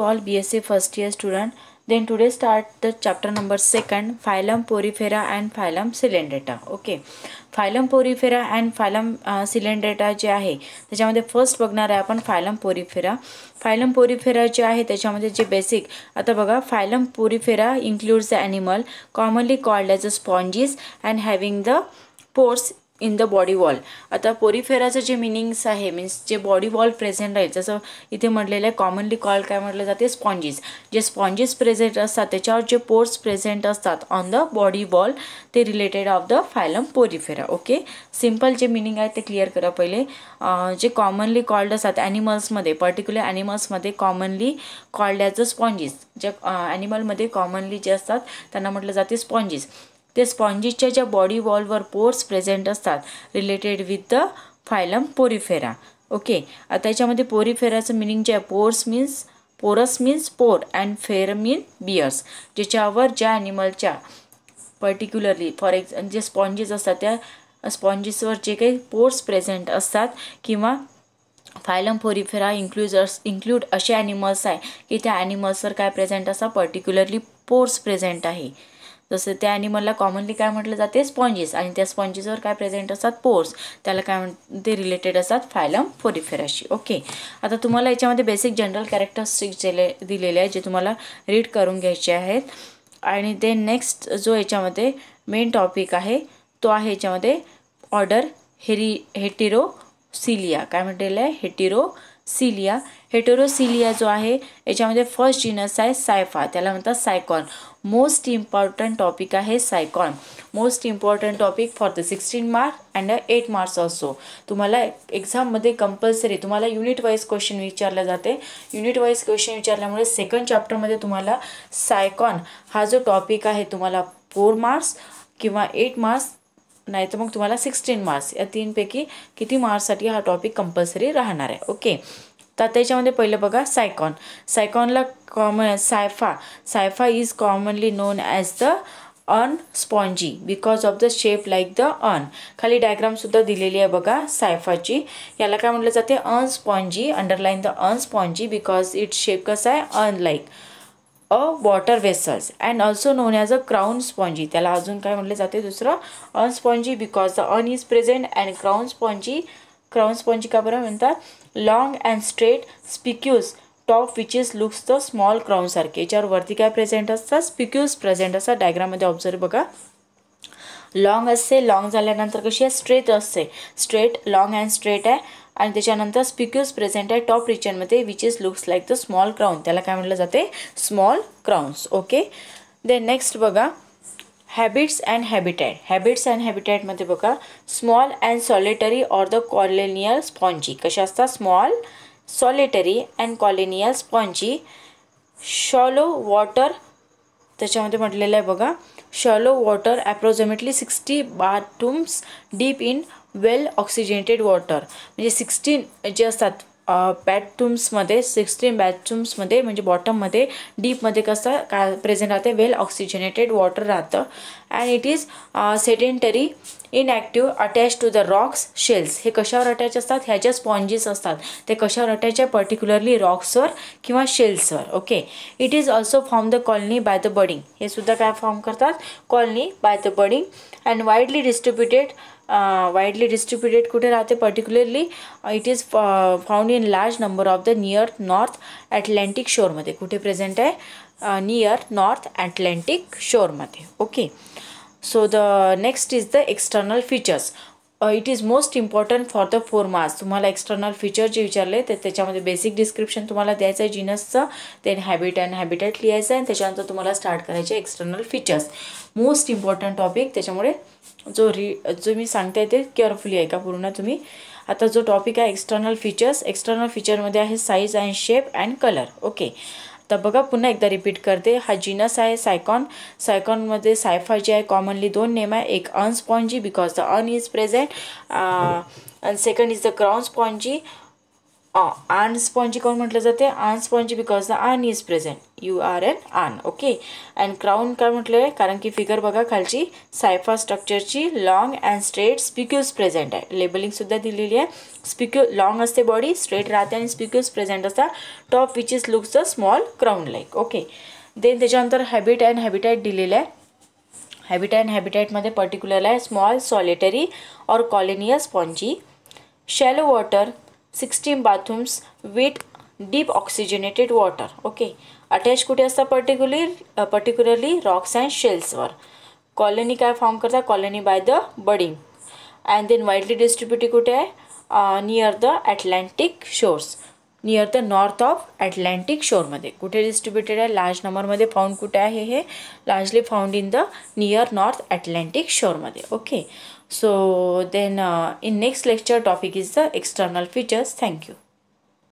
All BSc first year student. Then today start the chapter number 2, phylum Porifera and phylum Cylindrata. Okay, phylum Porifera and phylum Cylindrata जे आहे त्याच्यामध्ये first बघणार आहे आपण phylum Porifera. phylum Porifera जे आहे त्याच्यामध्ये जे बेसिक आता बघा, phylum Porifera includes the animal commonly called as sponges and having the pores in the body wall. आता पोरिफेराचं जे मिनिंग्स आहे मीन्स जे बॉडी वॉल प्रेझेंट आहे, जसं इथे म्हटलेलं आहे कॉमनली कॉल काय म्हटलं जाते, स्पॉन्जेस. जे स्पॉन्जेस प्रेझेंट असतात त्याच्यावर जे पोर्स प्रेझेंट असतात ऑन द बॉडी वॉल ते related of the phylum porifera. Okay, simple जे मिनिंग आहे ते क्लिअर करा पहिले. जे कॉमनली कॉल्ड असतात ॲनिमल्समध्ये, पर्टिक्युलर ॲनिमल्समध्ये commonly called as the sponges. जे ॲनिमलमध्ये कॉमनली जे असतात त्यांना म्हटलं जाते स्पॉन्जेस. ते स्पॉन्जेसच्या ज्या बॉडी वॉलवर पोर्स प्रेझेंट असतात related with the phylum porifera. Okay, आता याच्यामध्ये पोरिफेराचं मिनिंग जे आहे, पोरस मीन्स पोर अँड फेर मीन बियर्स. ज्याच्यावर ज्या ॲनिमलच्या पर्टिक्युलरली फॉर एक्झाम्पल जे स्पॉन्जेस असतात त्या स्पॉन्जेसवर जे काही पोर्स प्रेझेंट असतात किंवा फायलम पोरिफेरा इन्क्लूड असे ॲनिमल्स आहे की त्या ॲनिमल्सवर काय प्रेझेंट असतात, पर्टिक्युलरली पोर्स प्रेझेंट आहे. जसं त्या ॲनिमलला कॉमनली काय म्हटलं जाते, स्पॉन्जेस, आणि त्या स्पॉन्जेसवर काय प्रेझेंट असतात, पोर्स, त्याला काय ते रिलेटेड असतात फायलम पोरिफेराशी. ओके, आता तुम्हाला याच्यामध्ये बेसिक जनरल कॅरेक्टरिस्टिक्स दिलेले आहे जे तुम्हाला रीड करून घ्यायचे आहेत. आणि ते नेक्स्ट जो याच्यामध्ये मेन टॉपिक आहे तो आहे याच्यामध्ये ऑर्डर हेटेरोसिलिया. काय म्हटलेलं आहे, हेटेरोसिलिया. हेटेरोसिलिया जो आहे याच्यामध्ये फर्स्ट जिनस आहे सायफा, त्याला म्हणतात सायकॉन. मोस्ट इम्पॉर्टंट टॉपिक आहे sycon. Most important topic for the 16 marks and 8 marks also. तुम्हाला एक्झाममध्ये कंपल्सरी तुम्हाला युनिट वाईज क्वेश्चन विचारले जाते. युनिट वाईज क्वेश्चन विचारल्यामुळे सेकंड चॅप्टरमध्ये तुम्हाला सायकॉन हा जो टॉपिक आहे तुम्हाला 4 मार्क्स किंवा 8 मार्क्स नाही तर मग तुम्हाला 16 मार्क्स या तीनपैकी किती मार्क्ससाठी हा टॉपिक कंपल्सरी राहणार आहे. ओके, तर त्याच्यामध्ये पहिलं बघा सायकॉन. सायकॉनला scypha is commonly known as the urn spongy because of the shape like the urn. खाली डायग्रामसुद्धा दिलेली आहे बघा सायफाची. याला काय म्हटलं जाते, urn spongy, underline the urn spongy because it shape कसं आहे, urn like a water vessels and also known as a crown spongy. त्याला अजून काय म्हटलं जाते दुसरं, urn spongy because the urn is present and crown spongy का बरं म्हणतात, long and straight spicules top which is looks the small crown सारखे. याच्यावर वरती काय प्रेझेंट असतात, स्पिक्यूज प्रेझेंट असतात. डायग्राममध्ये ऑब्झर्व बघा, लॉंग असते, लॉंग झाल्यानंतर कशी आहे, स्ट्रेट असते, स्ट्रेट लॉंग अँड स्ट्रेट आहे. आणि त्याच्यानंतर स्पिक्यूज प्रेझेंट आहे टॉप रिजनमध्ये which is looks like the small crown, त्याला काय म्हटलं जाते, small crowns. Okay, then next बघा habits and habitat. Habits and हॅबिटॅटमध्ये बघा small and solitary or the colonial spongy. कशा असतात, small, solitary and colonial spongy. Shallow water त्याच्यामध्ये म्हटलेलं आहे बघा, shallow water approximately 60 bathrooms deep in well oxygenated water. म्हणजे 16 जे असतात बॅथरूम्समध्ये, 16 बॅथरूम्समध्ये म्हणजे बॉटममध्ये, डीपमध्ये कसं काय प्रेझेंट राहते, वेल ऑक्सिजनेटेड वॉटर राहतं. And it is sedentary inactive attach to the rocks shells. हे कशावर अटॅच असतात, ह्या ज्या स्पॉन्जेस असतात ते कशावर अटॅच आहे, पर्टिक्युलरली रॉक्सवर किंवा शेल्सवर. Okay, it is also form the colony by the budding. हे सुद्धा काय फॉर्म करतात, colony by the budding. And widely distributed कुठे राहते, particularly it is found in large number of the near north Atlantic शोरमध्ये. कुठे प्रेझेंट आहे, near north Atlantic शोरमध्ये. Okay, so the next is the external features. It is most important for the 4 marks. तुम्हाला external feature जे विचारले तर त्याच्यामध्ये basic description तुम्हाला द्यायचं आहे जिनसचं, देन हॅबिट अँड हॅबिटॅट लिहायचं आहे आणि त्याच्यानंतर तुम्हाला स्टार्ट करायचे external features. Most important topic, त्याच्यामुळे जो मी सांगते ते केअरफुली आहे का पूर्ण तुम्ही. आता जो टॉपिक आहे एक्सटर्नल फीचर्स, एक्सटर्नल फीचरमध्ये आहे size and shape and colour. Okay, तर बघा पुन्हा एकदा रिपीट करते. हा जिनस आहे सायकॉन. सायकॉनमध्ये सायफा जे आहे कॉमनली 2 नेम आहे, एक urn spongy because the urn is present and second is the crown spongy urn spongy crown म्हटलं जाते, urn spongy because the urn is present, U R N urn. Okay. And crown काय म्हटलं आहे, कारण की figure बघा खालची scypha स्ट्रक्चरची long and straight spicules present आहे. लेबलिंगसुद्धा दिलेली आहे. स्पिक्यू लॉंग असते बॉडी, स्ट्रेट राहते आणि स्पिक्यूज प्रेझेंट असतात. Top which is looks the small crown like. Okay. Then त्याच्यानंतर हॅबिट अँड हॅबिटॅट दिलेलं आहे. हॅबिटॅट अँड हॅबिटॅटमध्ये पर्टिक्युलर आहे स्मॉल सॉलिटरी और colonial spongy, shallow water, 16 bathrooms with deep oxygenated water. Okay. Attach कुठे असतात, particularly rocks and शेल्सवर. Colony काय फॉर्म करतात, colony by the budding. And then widely distributed कुठे आहे, near the Atlantic shores, near the north of Atlantic शोरमध्ये. कुठे distributed आहे, लार्ज नंबरमध्ये फाउंड कुठे आहे, हे largely found in the near north Atlantic शोरमध्ये. Okay. So then in next lecture topic is the external features. Thank you.